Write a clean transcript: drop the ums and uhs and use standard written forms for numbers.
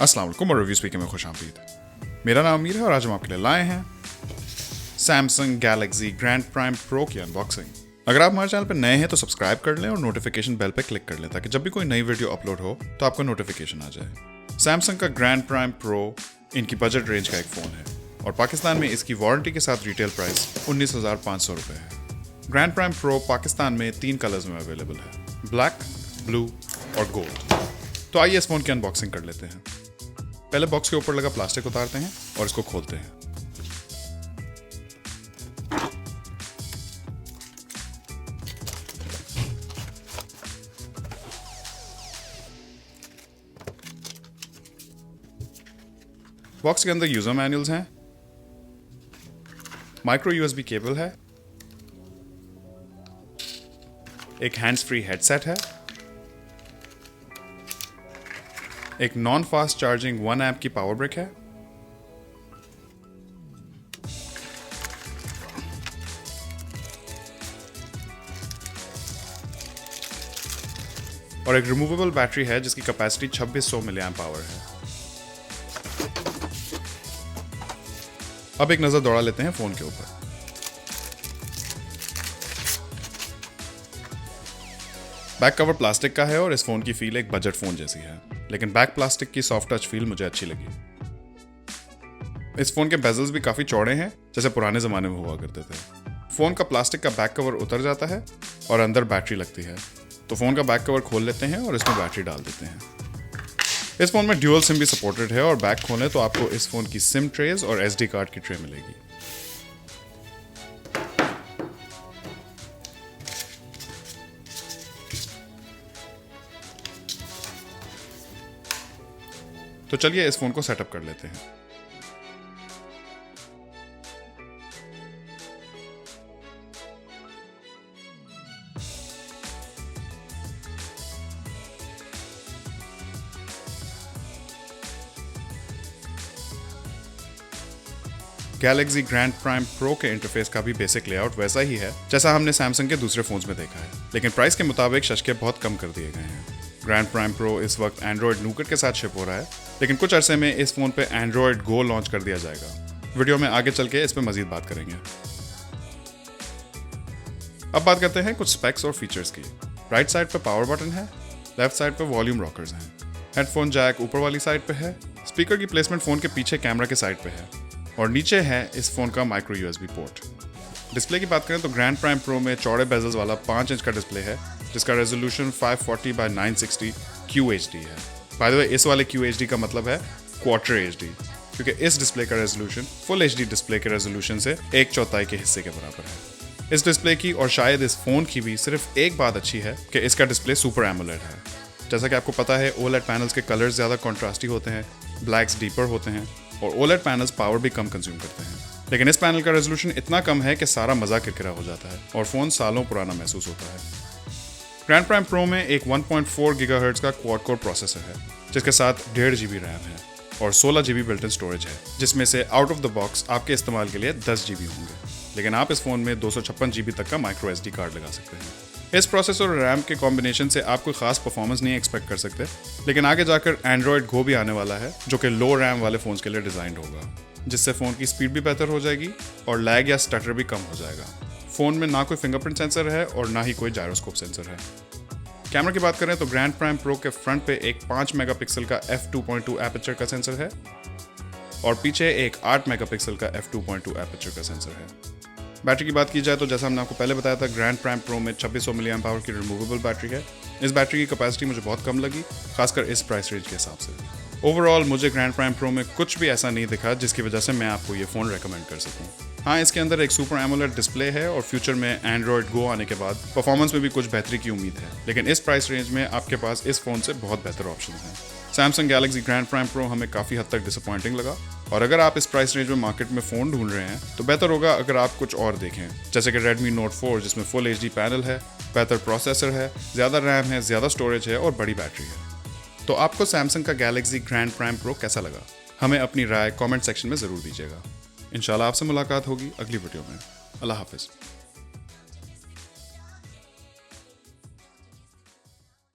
अस्सलाम वालेकुम और रिव्यू स्पीकर में खुश आमदीद। मेरा नाम अमीर है और आज हम आपके लिए लाए हैं Samsung Galaxy grand prime pro की अनबॉक्सिंग। अगर आप हमारे चैनल पर नए हैं तो सब्सक्राइब कर लें और नोटिफिकेशन बेल पर क्लिक कर लें ताकि जब भी कोई नई वीडियो अपलोड हो तो आपको नोटिफिकेशन आ जाए। सैमसंग का ग्रैंड प्राइम प्रो इनकी बजट रेंज का एक फ़ोन है और पाकिस्तान में इसकी वारंटी के साथ रिटेल प्राइस 19,500 रुपये है। ग्रैंड प्राइम प्रो पाकिस्तान में 3 कलर्स में अवेलेबल है, ब्लैक, ब्लू और गोल्ड। तो आइए इस फ़ोन की अनबॉक्सिंग कर लेते हैं। पहले बॉक्स के ऊपर लगा प्लास्टिक उतारते हैं और इसको खोलते हैं। बॉक्स के अंदर यूजर मैनुअल्स हैं, माइक्रो यूएसबी केबल है, एक हैंड्स फ्री हेडसेट है, एक नॉन फास्ट चार्जिंग 1 एम्प की पावर ब्रिक है, और एक रिमूवेबल बैटरी है जिसकी कैपेसिटी 2600 मिली एम्प आवर है। अब एक नजर दौड़ा लेते हैं फोन के ऊपर। बैक कवर प्लास्टिक का है और इस फोन की फील एक बजट फोन जैसी है, लेकिन बैक प्लास्टिक की सॉफ्ट टच फील मुझे अच्छी लगी। इस फोन के बेजल्स भी काफी चौड़े हैं जैसे पुराने जमाने में हुआ करते थे। फोन का प्लास्टिक का बैक कवर उतर जाता है और अंदर बैटरी लगती है, तो फोन का बैक कवर खोल लेते हैं और इसमें बैटरी डाल देते हैं। इस फोन में ड्यूअल सिम भी सपोर्टेड है और बैक खोलें तो आपको इस फोन की सिम ट्रेज और SD कार्ड की ट्रे मिलेगी। तो चलिए इस फोन को सेटअप कर लेते हैं। गैलेक्सी ग्रैंड प्राइम प्रो के इंटरफेस का भी बेसिक लेआउट वैसा ही है जैसा हमने सैमसंग के दूसरे फोन्स में देखा है, लेकिन प्राइस के मुताबिक शशके बहुत कम कर दिए गए हैं। ग्रैंड प्राइम प्रो इस वक्त एंड्रॉयड नूकेट के साथ शिप हो रहा है, लेकिन कुछ अरसे में इस फोन पे एंड्रॉयड गो लॉन्च कर दिया जाएगा। वीडियो में आगे चल के इस पे मजीद बात करेंगे। अब बात करते हैं कुछ स्पेक्स और फीचर्स की। राइट साइड पे पावर बटन है, लेफ्ट साइड पे वॉल्यूम रॉकर्स हैं, हेडफोन जैक ऊपर वाली साइड पे है, स्पीकर की प्लेसमेंट फोन के पीछे कैमरा के साइड पे है और नीचे है इस फोन का माइक्रो USB पोर्ट। डिस्प्ले की बात करें तो ग्रैंड प्राइम प्रो में चौड़े बेजल्स वाला 5 इंच का डिस्प्ले है जिसका रेजोल्यूशन 540 by 960 QHD है। बाय द वे इस वाले QHD का मतलब है क्वार्टर HD, क्योंकि इस डिस्प्ले का रेजोल्यूशन फुल HD डिस्प्ले के रेजोल्यूशन से 1/4 के हिस्से के बराबर है। इस डिस्प्ले की और शायद इस फोन की भी सिर्फ एक बात अच्छी है कि इसका डिस्प्ले सुपर एमोलेड है। जैसा कि आपको पता है OLED पैनल्स के कलर्स ज़्यादा कॉन्ट्रास्टी होते हैं, ब्लैक्स डीपर होते हैं और OLED पैनल्स पावर भी कम कंज्यूम करते हैं, लेकिन इस पैनल का रेजोल्यूशन इतना कम है कि सारा मजा किरकिरा हो जाता है और फ़ोन सालों पुराना महसूस होता है। ग्रैंड प्राइम प्रो में एक 1.4 GHz का क्वाड कोर प्रोसेसर है जिसके साथ 1.5 GB रैम है और 16 GB बिल्ट इन स्टोरेज है, जिसमें से आउट ऑफ द बॉक्स आपके इस्तेमाल के लिए 10 GB होंगे, लेकिन आप इस फ़ोन में 256 GB तक का माइक्रो SD कार्ड लगा सकते हैं। इस प्रोसेसर और रैम के कॉम्बिनेशन से आप कोई खास परफॉर्मेंस नहीं एक्सपेक्ट कर सकते, लेकिन आगे जाकर एंड्रॉयड गो भी आने वाला है जो कि लो रैम वाले फ़ोन्स के लिए डिज़ाइंड होगा, जिससे फ़ोन की स्पीड भी बेहतर हो जाएगी और लैग या स्टटर भी कम हो जाएगा। फ़ोन में ना कोई फिंगरप्रिंट सेंसर है और ना ही कोई जायरोस्कोप सेंसर है। कैमरा की बात करें तो ग्रैंड प्राइम प्रो के फ्रंट पे एक 5 मेगापिक्सल का f2.2 एपर्चर का सेंसर है और पीछे एक 8 मेगापिक्सल का f2.2 एपर्चर का सेंसर है। बैटरी की बात की जाए तो जैसा हमने आपको पहले बताया था, ग्रैंड प्राइम प्रो में 2600 मिली एम्प आवर की रिमूवेबल बैटरी है। इस बैटरी की कैपेसिटी मुझे बहुत कम लगी, खासकर इस प्राइस रेंज के हिसाब से। ओवरऑल मुझे ग्रैंड प्राइम प्रो में कुछ भी ऐसा नहीं दिखा जिसकी वजह से मैं आपको ये फ़ोन रेकमेंड कर सकूँ। हाँ, इसके अंदर एक सुपर एमोलेड डिस्प्ले है और फ्यूचर में एंड्रॉयड गो आने के बाद परफॉर्मेंस में भी कुछ बेहतरी की उम्मीद है, लेकिन इस प्राइस रेंज में आपके पास इस फ़ोन से बहुत बेहतर ऑप्शन हैं। Samsung Galaxy grand prime pro हमें काफ़ी हद तक डिसअपॉइंटिंग लगा और अगर आप इस प्राइस रेंज में मार्केट में फ़ोन ढूंढ रहे हैं तो बेहतर होगा अगर आप कुछ और देखें, जैसे कि Redmi Note 4 जिसमें फुल HD पैनल है, बेहतर प्रोसेसर है, ज़्यादा रैम है, ज़्यादा स्टोरेज है और बड़ी बैटरी है। तो आपको सैमसंग का गैलेक्सी ग्रैंड प्राइम प्रो कैसा लगा? हमें अपनी राय कमेंट सेक्शन में ज़रूर दीजिएगा। इंशाल्लाह आपसे मुलाकात होगी अगली वीडियो में। अल्लाह हाफिज़।